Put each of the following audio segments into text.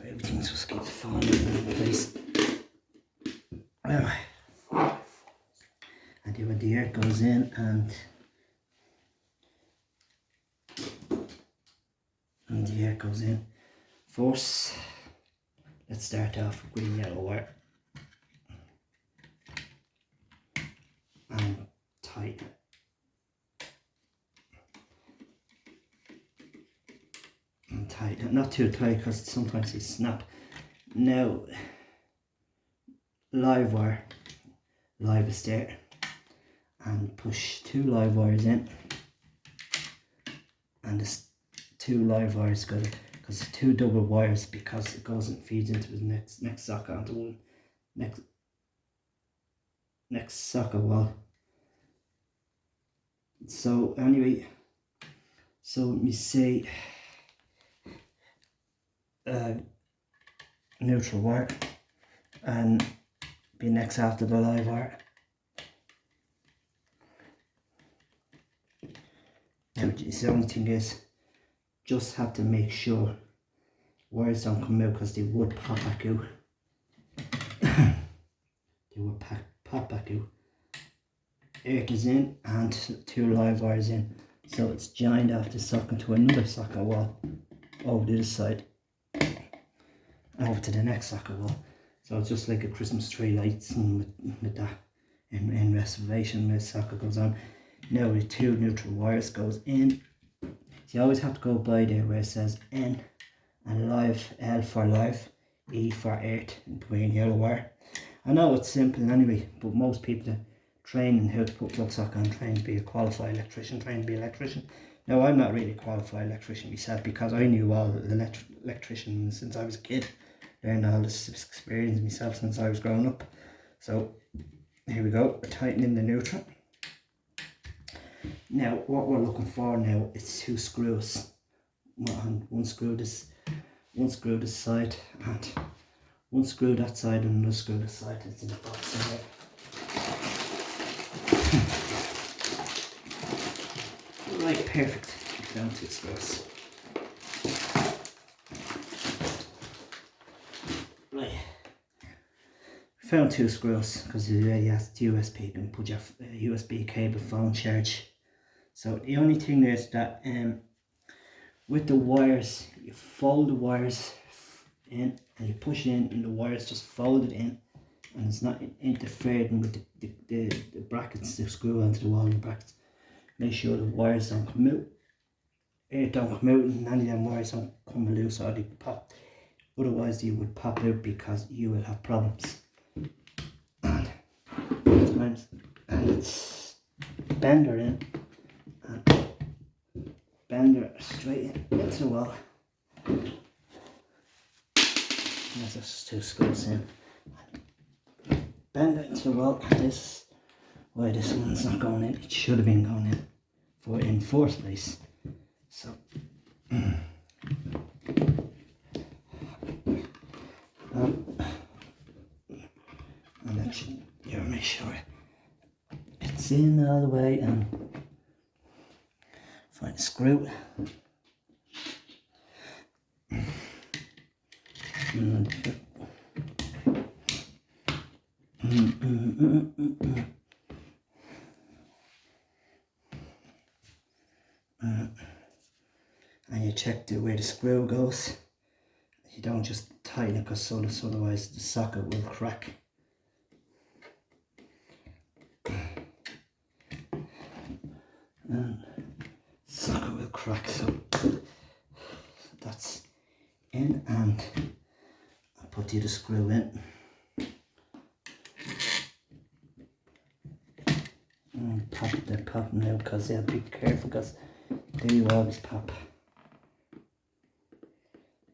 everything just keeps falling in place. Alright. And then when the air goes in and the air goes in first, let's start off with green yellow wire and tighten it. And tighten it, not too tight because sometimes they snap. Now, live wire, live is there, and push 2 live wires in, and this 2 live wires go, because 2 double wires, because it goes and feeds into the next socket onto one next socket wall. So anyway, so let me say neutral wire and be next after the live wire. Now the only thing is, just have to make sure wires don't come out, because they would pop back out. They would pop back out. 8 is in and 2 live wires in, so it's joined off the socket to another socket wall over this side, over to the next socket wall. So it's just like a Christmas tree lights, and with that in reservation, the socket goes on. Now the 2 neutral wires goes in. So you always have to go by there where it says N and live, L for live, E for earth, and green yellow wire. I know it's simple anyway, but most people that train in how to put plug socket on train to be a qualified electrician, Now I'm not really a qualified electrician myself, because I knew all the electricians since I was a kid. Learned all this experience myself since I was growing up. So here we go, we're tightening the neutral. Now what we're looking for now is 2 screws. One screw this side, and one screw that side, and another screw this side. It's in the box in there. Right, perfect. Down 2 screws. Right. Found 2 screws, because you already has USB. You can put your USB cable phone charge. So the only thing is that with the wires, you fold the wires in and you push in, and the wires just folded in, and it's not interfering with the brackets to screw onto the wall and brackets. Make sure the wires don't come out. Don't come out, and none of them wires don't come loose or they pop. Otherwise they would pop out, because you will have problems. And sometimes, and it's bender in and bender straight into the wall. There's just 2 screws in. Bend it into the wall. This is why this one's not going in. It should have been going in first place. So and that should, you make sure it's in all the way, and find a screw. And you check where the screw goes. You don't just tighten it, because otherwise the socket will crack. And socket will crack, so that's in, and I put the other screw in. And they're popping now, because you have to be careful, because they will always pop.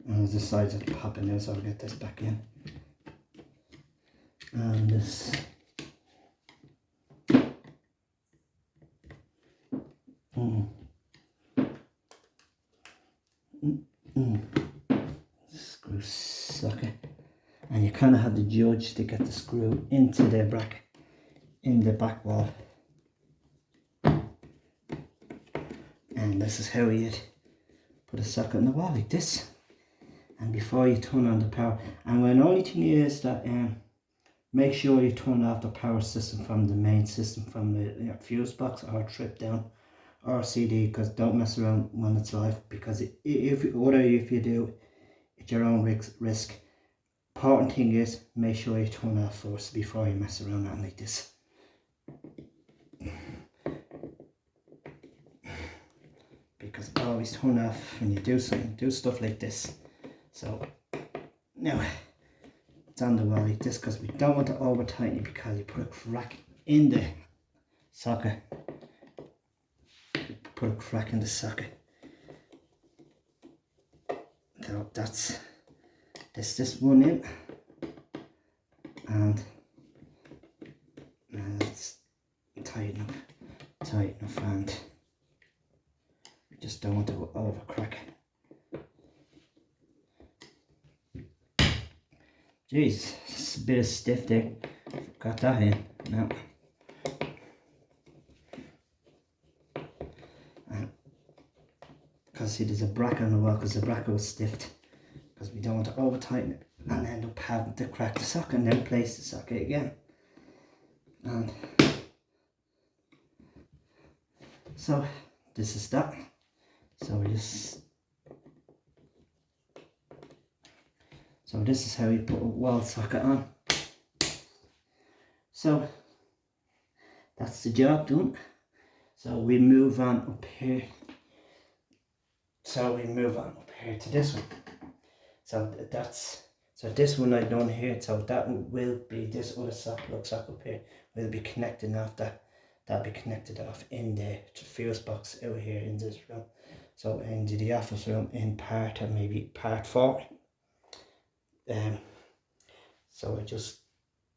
And the sides are popping now, so I'll get this back in. And this. Screw socket. And you kind of have to judge to get the screw into the bracket, in the back wall. And this is how you'd put a socket in the wall, like this. and before you turn on the power. And the only thing is that make sure you turn off the power system from the main system, from the fuse box or trip down or CD, because don't mess around when it's live, because if you do, it's your own risk. Important thing is make sure you turn off first before you mess around on like this. Because always turn off when you do stuff like this. So now it's on the wall like this, because we don't want to over tighten it, because you put a crack in the socket. Put a crack in the socket. So that's this one in, and let's tighten up, and we just don't want to over crack. Jeez, it's a bit of stiff there. Got that in now. Because see, there's a bracket on the wall, because the bracket was stiffed. Because we don't want to over tighten it and end up having to crack the socket and then place the socket again. And so this is that. So this is how you put a wall socket on. So that's the job done. So we move on up here. To this one. So this one I done here. So that will be this other socket up here will be connected after. That'll be connected off in the fuse box out here in this room. So into the office room in maybe part 4. So I just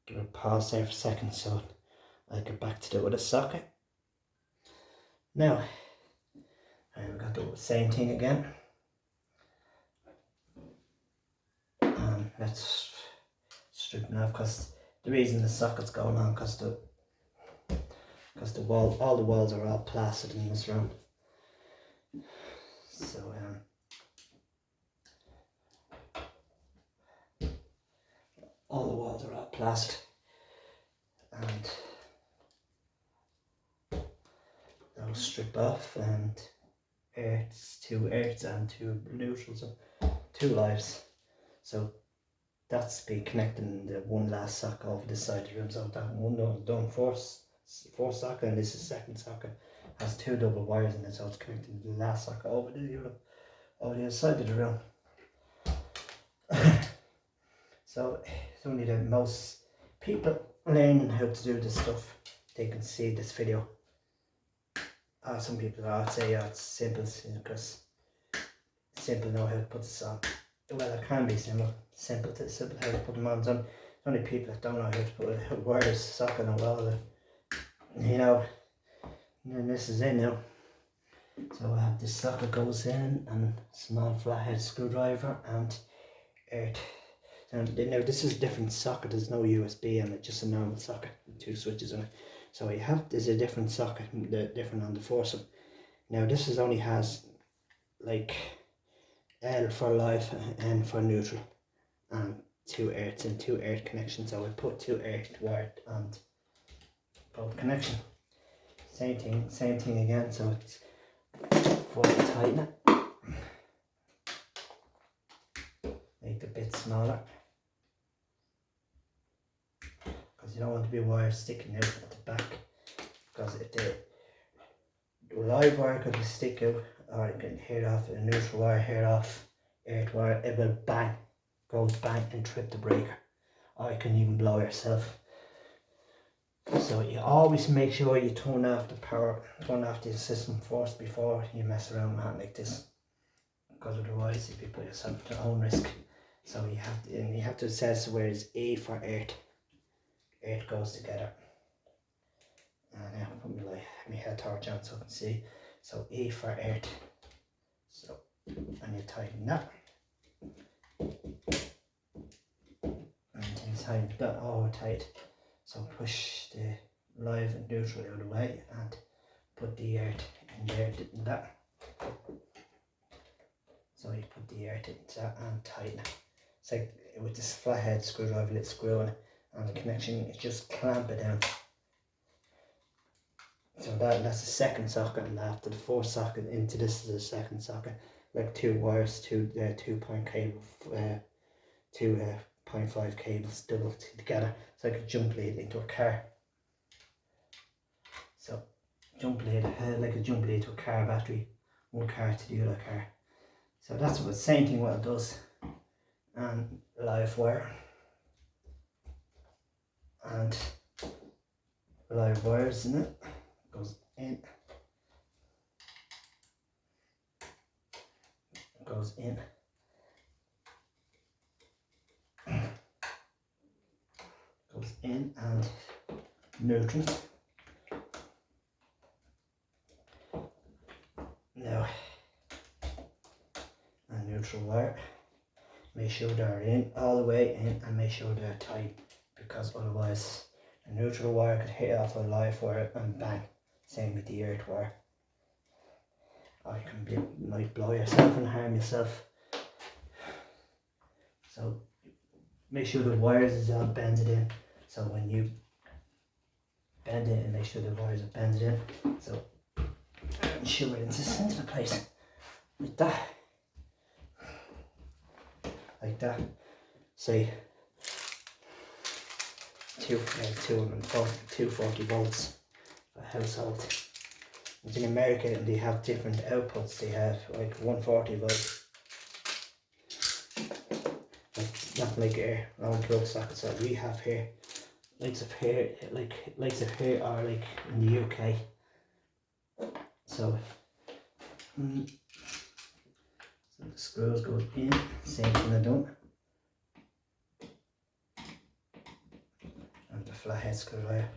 give a pause there for a second so I get back to the other socket. Now we've got the same thing again. And let's strip it off, because the reason the socket's going on because all the walls are all plastered in this room. So all the walls are all plastered, and I'll strip off, and earths, 2 earths and 2 neutrals, 2 lives. So that's be connecting the one last socket over this side of the room. So that one was done first socket, and this is second socket. Has 2 double wires in it, so it's connecting the last socket over the other side of the room. So it's only that most people learning how to do this stuff, they can see this video. Some people I'd say it's simple, because simple know how to put this on. Well, it can be simple how to put them on. There's only people that don't know how to put a wireless socket on a wall, you know. And then this is in now. So I have this socket goes in, and small flathead screwdriver and earth. And now this is a different socket. There's no USB in it, just a normal socket with 2 switches on it. So there's a different socket, different on the foursome. Now this is only has like L for live, N for neutral, and 2 earths and 2 earth connections. So I put 2 earth wired on both connection. Same thing again. So it's fully tighten it, make it a bit smaller, because you don't want to be wires sticking out at the back, because if the live wire could stick out, or you can hear off a neutral wire, hear off earth wire, it will goes bang and trip the breaker, or you can even blow yourself. So you always make sure you turn off the system first before you mess around with it like this, because otherwise you put yourself at your own risk. So you have to assess where is E for earth. Earth goes together. And now put my head torch on so I can see. So E for earth. So, and you tighten that. And you tighten that all tight. So push the live and neutral out of the way and put the earth in there, in that. So you put the earth into that and tighten it. It's like with this flathead screwdriver, little screw in it, and the connection is just clamp it down. So that's the second socket, and after the fourth socket into this is the second socket. Like two wires, two 2-point cable, 2.5 cables doubled together. It's like a jump lead into a car. So jump lead, like a jump lead to a car battery, one car to the other car. So that's what the same thing what it does. And live wire and live wires in it, goes in, goes in, goes in, and neutral. Now, and neutral wire, make sure they're in, all the way in, and make sure they're tight, because otherwise a neutral wire could hit off a live wire and bang. Same with the earth wire. Or you might blow yourself and harm yourself. So make sure the wires is all bended in. So when you bend it, and make sure the wires are bended in. So ensure it into the place like that. Like that. Say 240 volts for a household. In America, they have different outputs. They have like 140 volts. Like, not like our plug sockets that we have here. Lights of here are like in the UK. So, so the screws go in, same thing I done. And the flathead screwdriver.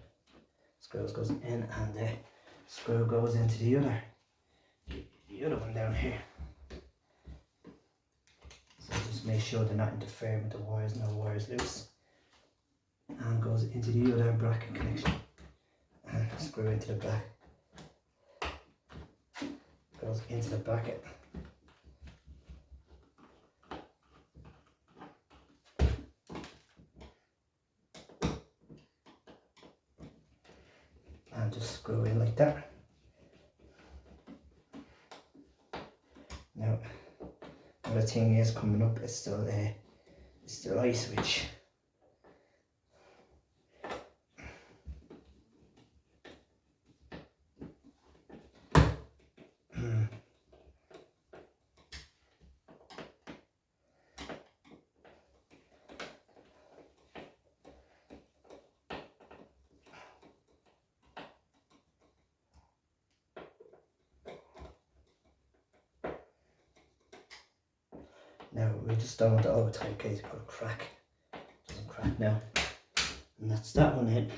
Screws goes in, and the screw goes into the other one down here. So just make sure they're not interfering with the wires, no wires loose. And goes into the other bracket connection. And screw into the back. Goes into the bracket. And just screw in like that. Now, another thing is coming up is still it's the light switch. Now we just don't want to over tight case put a crack. Doesn't crack now. And that's that one in.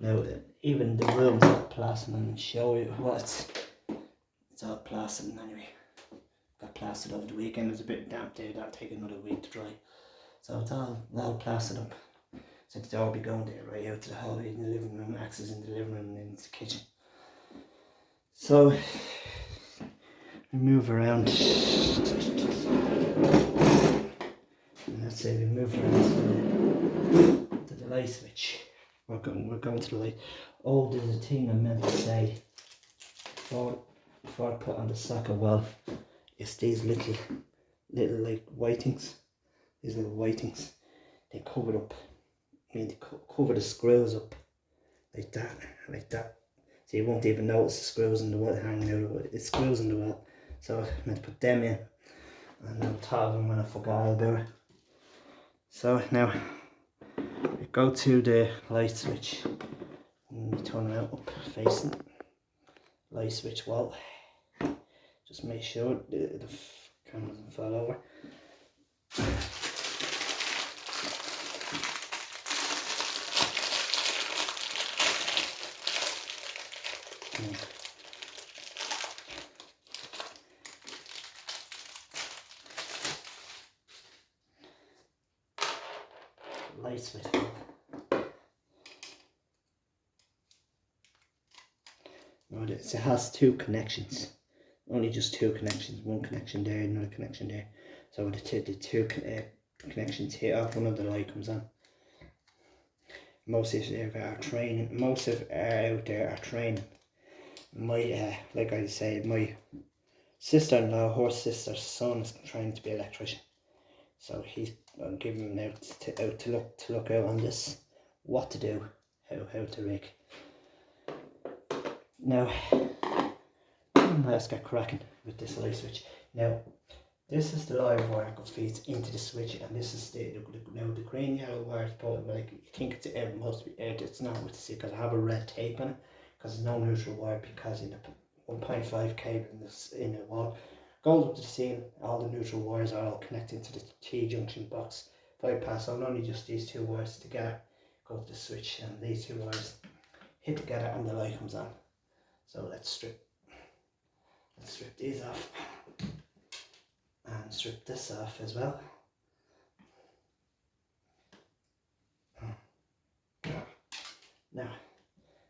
Now even the room's all plastered, and show you what it's all plastered anyway. Got plastered over the weekend. It was a bit damp there, that'll take another week to dry. So it's all plastered up. So the door will be going there right out to the hallway in the living room, access in the living room and into the kitchen. So we move around. And let's say we move around to the light switch. We're going to the light. Oh, there's a thing I meant to say before I put on the socket wall. It's these little like whitings. These little whitings. They cover up. I mean, they cover the screws up like that. So you won't even notice the screws in the wall hanging out of it. It's screws in the wall. So I meant to put them in. And on top of them when I forgot about it. So now we go to the light switch. And we turn it up facing light switch wall. Just make sure the camera doesn't fall over. Light switch. Right, it has two connections only just two connections, one connection there, another connection there. So the two connections here, one of the light comes on. Most of it are training. Most of out there are training. My like I say, my sister-in-law, her sister's son is trying to be an electrician. So I'm giving him out to look out on this, what to do, how to rig. Now let's get cracking with this light switch. Now this is the live wire that feeds into the switch, and this is the green yellow wire is probably, like, you think it's air, must be air. It's not what to see, because I have a red tape on it, because there's no neutral wire, because in the 1.5 cable in the wall goes up to the ceiling. All the neutral wires are all connected to the T-junction box bypass, so only just these two wires together go to the switch, and these two wires hit together and the light comes on. So let's strip these off and strip this off as well. Now,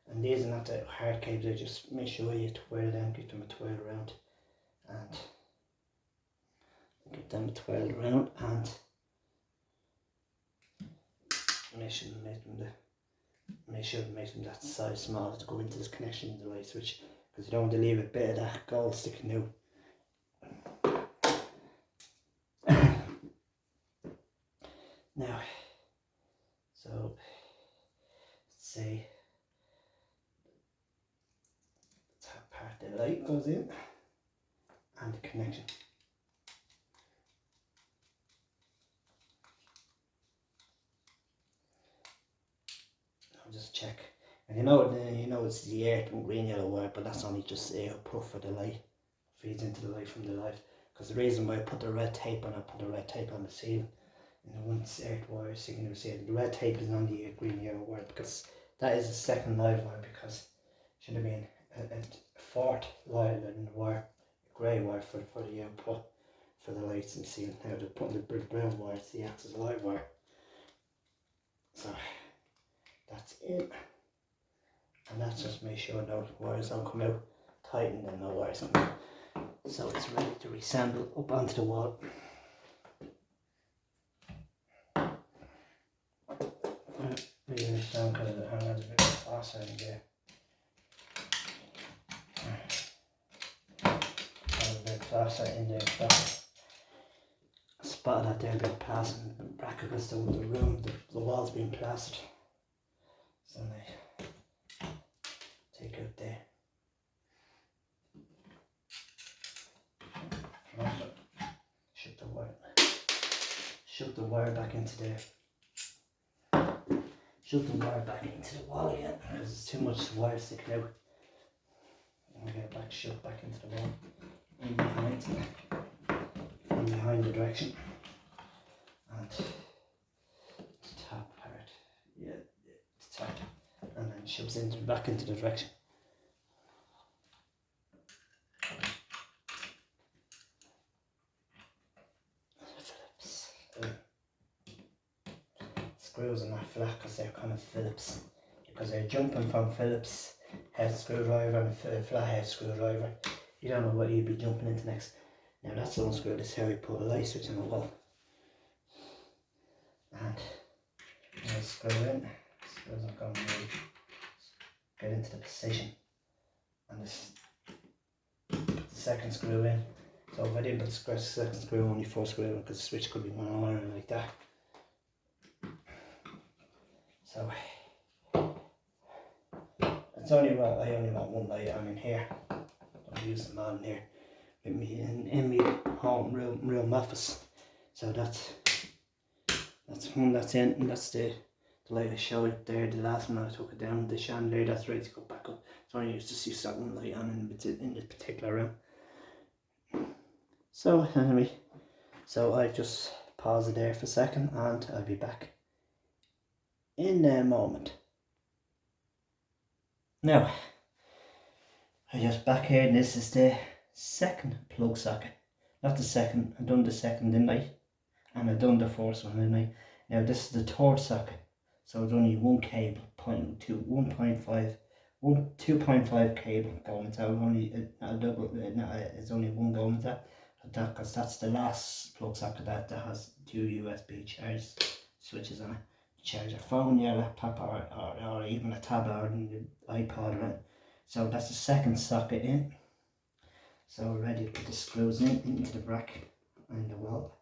and these are not the hard cables, I just make sure you twirl them, give them a twirl around, and give them a twirl around, and make sure to make them that size small to go into this connection in the light switch, because you don't want to leave a bit of that gold sticking out. Now, so let's say the top part of the light goes in, and the connection. I'll just check, and you know it's the air green yellow wire, but that's only just air puff for the light, feeds into the light from the light. Because the reason why I put the red tape on, the ceiling. And the one's earth wire, so you can never see it. The red tape is on the green yellow wire, because that is the second live wire, because it should have been a fourth wire in the wire, a grey wire for the output for the lights and ceiling. Now they're putting the brown wire to the access live wire. So that's it. And that's just make sure no wires don't come out tight, and then no wires come out. So it's ready to reassemble up onto the wall. Really understand, because it has a bit of faster in there. Has a bit faster in there. I spotted that there a bit of plaster in the bracket, because the room, the wall's been plastered. So they take out there. Shove the wire back into there. Shove the wire back into the wall again, because there's too much wire sticking out. And get it back, shoved back into the wall, in behind the direction. And the top part, the top, and then shoves back into the direction. Screws are not flat, because they're kind of Phillips, because they're jumping from Phillips head screwdriver and a flathead screwdriver. You don't know what you'd be jumping into next. Now that's the unscrew. This is how you put a light switch on the wall. And I screw in. Screws not going to really get into the position. And this the second screw in. So if I didn't put the second screw, only 4 screw in, because the switch could be one iron like that. So it's only I only want one light on in here. Don't use them on here with me in my home room office. So that's one that's in, and that's the light I showed there. The last one I took it down, the chandelier, that's ready to go back up. So I used to see that one light on in this particular room. So anyway, so I just pause it there for a second, and I'll be back in a moment. Now, I just back here, and this is the second plug socket. Not the second, I done the second, didn't I? And I done the first one, didn't I? Now this is the third socket. So it's only one cable, 1.5, 2.5 cable going to only a double. It's only one going to that because that's the last plug socket that has 2 USB charge switches on it. Charge your phone, your laptop, or even a tablet or an iPod, right? So that's the second socket in. So we're ready to put the screws into the bracket and the wall.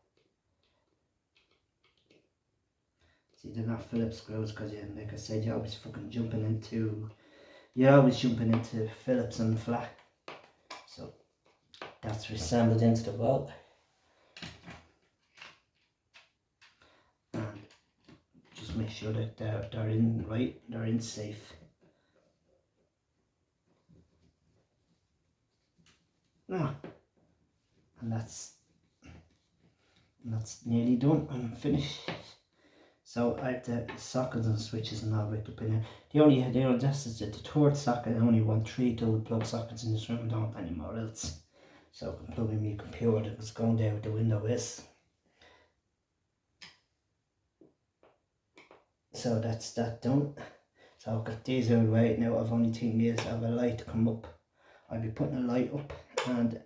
See, they're not Phillips screws because, yeah, like I said, you're always jumping into Phillips and flat. So that's reassembled into the wall. And just make sure that they're in right, they're in safe. Now, and that's nearly done and finished. So I have the sockets and switches and all rigged up in there. This is the third socket. I only want 3 double plug sockets in this room. I don't want any more else. So I can plug in my computer that was going there with the window is. So that's that done. So I've got these out of the way now. I've only thing is I have a light to come up. I'll be putting a light up and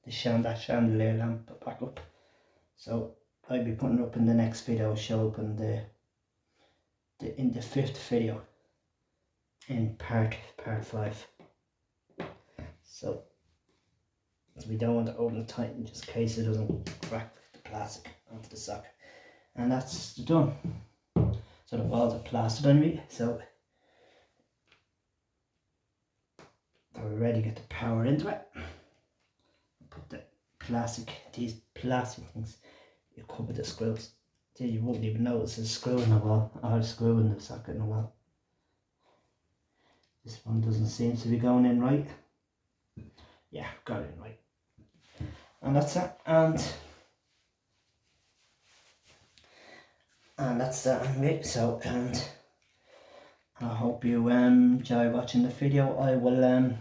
the chandelier lamp back up. So I'll be putting up in the next video, show up in the 5th video in part 5. So we don't want to open it tight in just in case it doesn't crack the plastic onto the socket. And that's done. So the walls are plastered on me, so we're ready to get the power into it. Put these plastic things, you cover the screws. See, you wouldn't even notice there's a screw in the wall or a screw in the socket in the wall. This one doesn't seem to be going in right. Yeah, got it in right. And that's it. And that's that on me. So, and I hope you enjoy watching the video. I will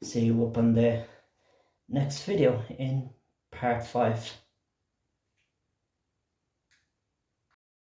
see you up on the next video in part 5.